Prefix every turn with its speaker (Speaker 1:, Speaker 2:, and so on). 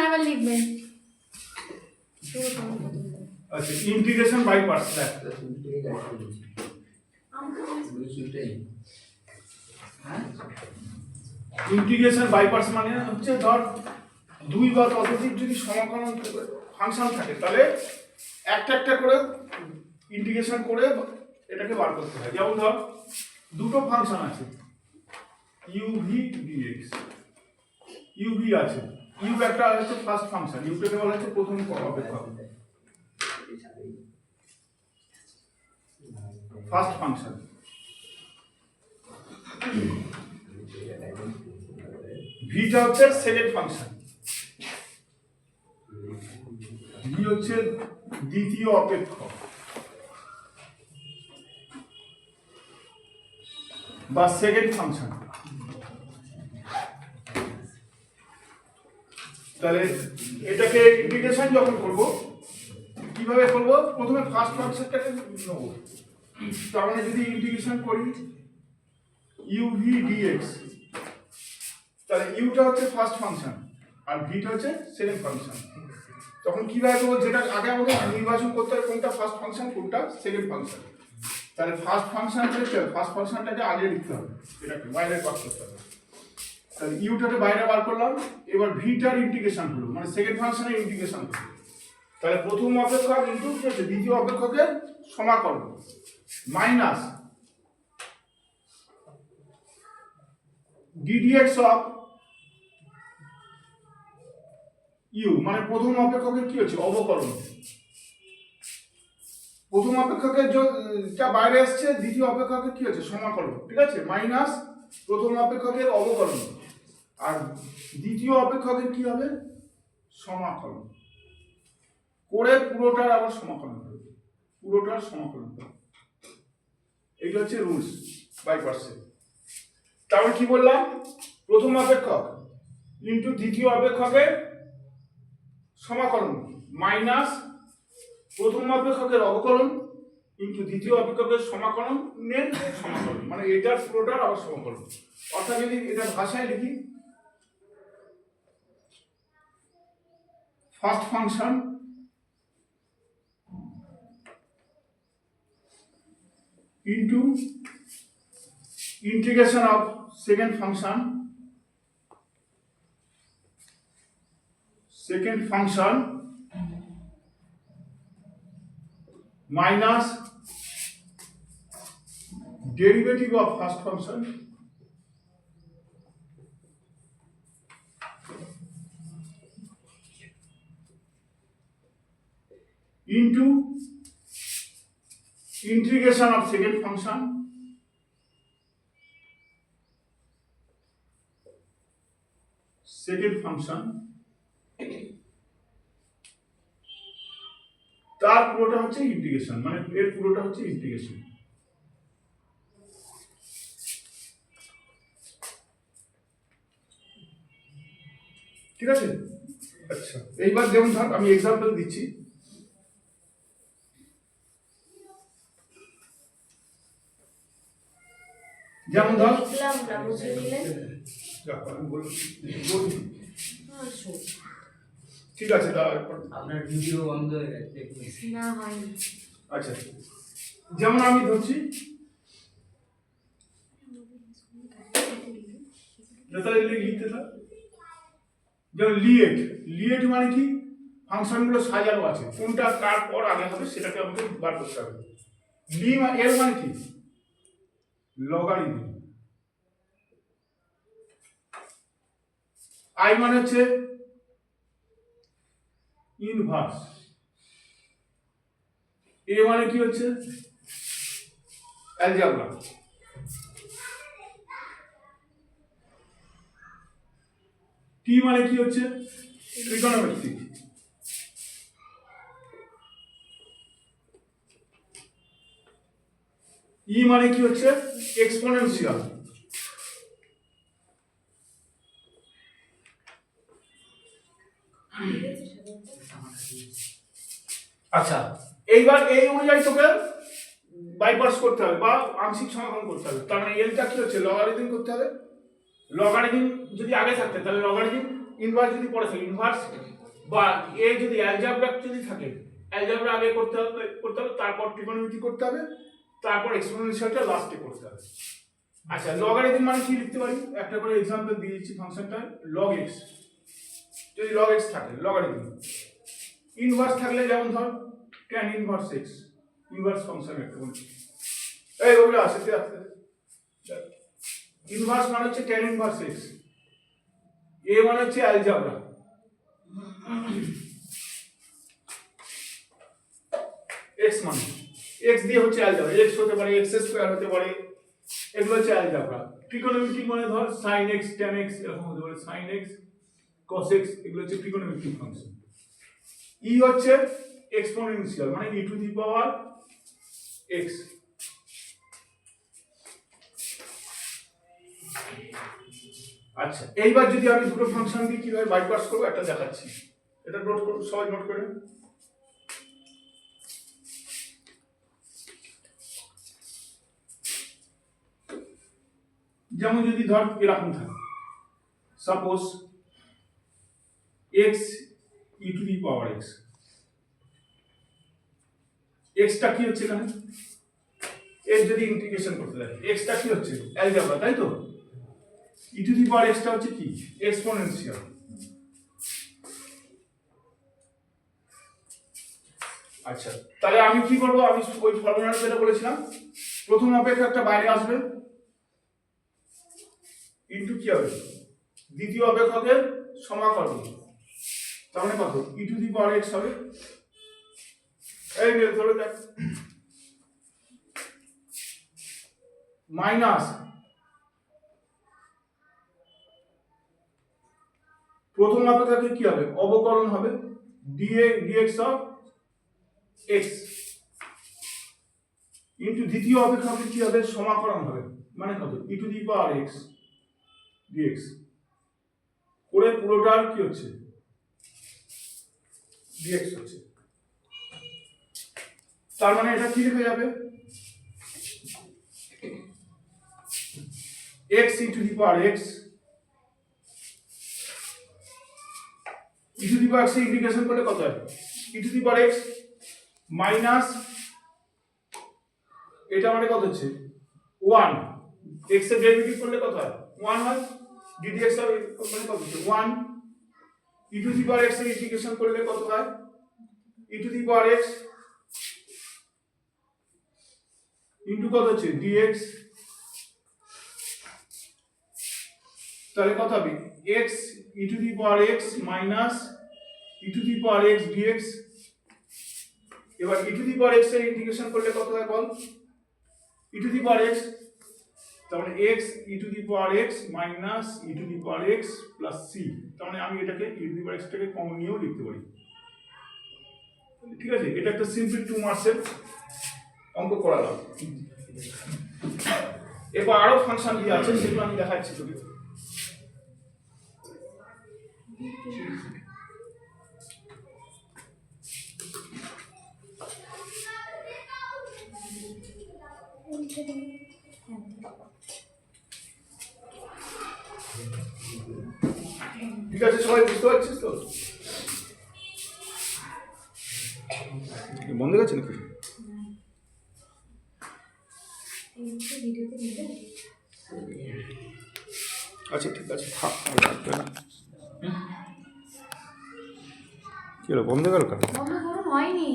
Speaker 1: আবার লিখবেন।
Speaker 2: আচ্ছা ইন্টিগ্রেশন বাই পার্টস দেখ ইন্টিগ্রেশন বাই পার্টস মানে হচ্ছে ধর দুই বা ততোধিক যদি সমাকলন ফাংশন থাকে তাহলে একটা একটা করে ইন্টিগ্রেশন করে এটাকে বার করতে হয়। যেমন ধর দুটো ফাংশন আছে uv dx uv আছে u একটা হচ্ছে ফার্স্ট ফাংশন u কে বলা হচ্ছে প্রথম অপেক্ষক ফার্স্ট ফাংশন v টা হচ্ছে সেকেন্ড ফাংশন v হচ্ছে দ্বিতীয় অপেক্ষক বা সেকেন্ড ফাংশন। তাহলে এটাকে ইন্টিগ্রেশন যখন করব কিভাবে করব প্রথমে ফার্স্ট ফাংশনটাকে নেব তার মানে যদি ইন্টিগ্রেশন করি uv dx তাহলে u টা হচ্ছে ফার্স্ট ফাংশন আর v টা হচ্ছে সেকেন্ড ফাংশন। তখন কিভাবে করব যেটা আগে আমাদের নির্বাচন করতে হবে কোনটা ফার্স্ট ফাংশন কোনটা সেকেন্ড ফাংশন। তাহলে ফার্স্ট ফাংশনটাকে আগে লিখতে হবে এটাকে বাইরে বার করতে হবে। তাহলে u টাকে বাইরে বার করলাম এবার v টার ইন্টিগ্রেশন হলো মানে সেকেন্ড ফাংশনের ইন্টিগ্রেশন হলো। তাহলে প্রথম অপেক্ষক ইনটু কি হচ্ছে দ্বিতীয় অপেক্ষকের সমাকলন মাইনাস ddx অফ u মানে প্রথম অপেক্ষকের কি হচ্ছে অবকলন প্রথম অপেক্ষকের যা বাইরে আসছে দ্বিতীয় অপেক্ষকের কি হচ্ছে সমাকলন ঠিক আছে মাইনাস প্রথম অপেক্ষকের অবকলন আর দ্বিতীয় অপেক্ষকের কি হবে সমাকলন করে পুরোটার আবার সমাকলন হবে পুরোটার সমাকলন হবে। এইটা হচ্ছে রুলস বাই পার্টসে। তাহলে কি বললাম প্রথম অপেক্ষক ইনটু দ্বিতীয় অপেক্ষকের সমাকলন মাইনাস প্রথম অপেক্ষকের অবকলন ইনটু দ্বিতীয় অপেক্ষকের সমাকলনের সমাকলন মানে এটার পুরোটার আবার সমাকলন। অর্থাৎ যদি এটা ভাষায় লিখি first function into integration of second function minus derivative of first function into integration of second function তার পুরোটা হচ্ছে ইন্টিগ্রেশন মানে এর পুরোটা হচ্ছে ইন্টিগ্রেশন। ঠিক আছে আচ্ছা এইবার যেমন ধর আমি এক্সাম্পল দিচ্ছি যেমন ধর ঠিক আছে
Speaker 3: আপনার ভিডিও বন্ধ হয়ে গেছে
Speaker 1: না হয়নি।
Speaker 2: আচ্ছা যেমন আমি ধরছি তাহলে লিখতে থাক যেমন লিয়েট মানে কি ফাংশনগুলো সাজানো আছে কোনটা কার পর আগে হবে সেটাকে আমাকে বার করতে হবে। এর মানে কি লগারিদম আই মানে হচ্ছে ইনভার্স এ মানে কি হচ্ছে অ্যালজেব্রা টি মানে কি হচ্ছে ট্রিগোনোমেট্রি ই মানে কি হচ্ছে এক্সপোনেনশিয়াল আচ্ছা এইবার এই অনুযায়ী তোকে বাইপাস করতে হবে বা আংশিক সমাকলন করতে হবে। তার মানে এলটা কি হচ্ছে লগারিদম করতে হবে লগারিদম যদি আগে থাকতে তাহলে লগারিদম ইনভার্স যদি পরে থাকে ইনভার্স বা এ যদি অ্যালজেব্রা যদি থাকে, অ্যালজেব্রা আগে করতে হবে, তারপর ট্রিগোনোমেট্রি করতে হবে, তারপর এক্সপোনেনশিয়ালটা লাস্টে করতে হবে। আচ্ছা, লগারিদম মানে কি লিখতে পারি? একটা করে एग्जांपल দিয়ে দিচ্ছি ফাংশনটা log x, যদি log x থাকে লগারিদম। ইনভার্স থাকলে যেমন ধর tan inverse x, inverse function একটা বলছি, এই ওগুলো আসে তে আসে। ইনভার্স মানে হচ্ছে tan ইনভার্স x, এ মানে হচ্ছে অ্যালজেব্রা, x মানে x দিয়ে হচ্ছে অ্যালজেব্রা, x হতে পারে x স্কয়ার হতে পারে, এগুলো হচ্ছে অ্যালজেব্রা। ট্রিগোনোমেট্রি মানে ধর sin x tan x এরকম হতে পারে, sin x cos x, এগুলো হচ্ছে ট্রিগোনোমেট্রিক ফাংশন। ই হচ্ছে এক্সপোনেনশিয়াল মানে e to the power x। আচ্ছা, এইবার যদি আমি দুটো ফাংশন দিয়ে কিভাবে বাইপাস করব একটা দেখাচ্ছি, এটা নোট করুন, সবাই নোট করে। যেমন যদি ধর এরকম থাকে, suppose x e to the power x, x টা কি হচ্ছে এখানে, x যদি ইন্টিগ্রেশন করতে যায়, x টা কি হচ্ছে অ্যালজেব্রা, তাই তো? e to the power x টা হচ্ছে কি এক্সপোনেনশিয়াল। আচ্ছা, তাহলে আমি কি করব? আমি ওই ফর্মুলাটা যেটা বলেছিলাম, প্রথম অপেক্ষকটা বাইরে আসবে, ইনটু কি হবে দ্বিতীয় অপেক্ষকের সমাকলন, তার মানে কত e to the power x হবে। এই নে ধরে দেখ, মাইনাস প্রথম অপেক্ষকে কি হবে অবকলন হবে dx অফ x, ইনটু দ্বিতীয় অপেক্ষকে কি হবে সমাকলন হবে, মানে কত e to the power x dx করে পুরোটার কি হচ্ছে dx হচ্ছে। তার মানে এটা কি লিখে যাবে x into the power x e to the power x integration করলে কত হয় e to the power x minus এটা মানে কত হচ্ছে 1, x এর ডেরিভেটিভ করলে কত হয় 1 হয়, ddx এর মানে কত হচ্ছে 1, e to the power x এর ইন্টিগ্রেশন করলে কত হয় e to the power x into কত হচ্ছে dx, তাহলে কত হবে x e to the power x minus e to the power x dx। এবার e to the power x এর ইন্টিগ্রেশন করলে কত হয় বল e to the power x, তার মানে x e to the power x minus e to the power x plus c, তার মানে আমি এটাকে e to the power x টাকে কমন নিয়েও লিখতে পারি, ঠিক আছে? এটা একটা সিম্পল 2 মার্কসের অঙ্ক করালাম। এরপর আরো ফাংশন দিয়ে আছে, সেগুলো আমি দেখাচ্ছি তোকে। ঠিক আছে, সবাই বুঝতে পারছিস তো? বন্ধ গেছে নাকি? আচ্ছা ঠিক আছে, থাক, কি হলো বন্ধ গেল কেন?
Speaker 1: বন্ধ করুন, হয়নি।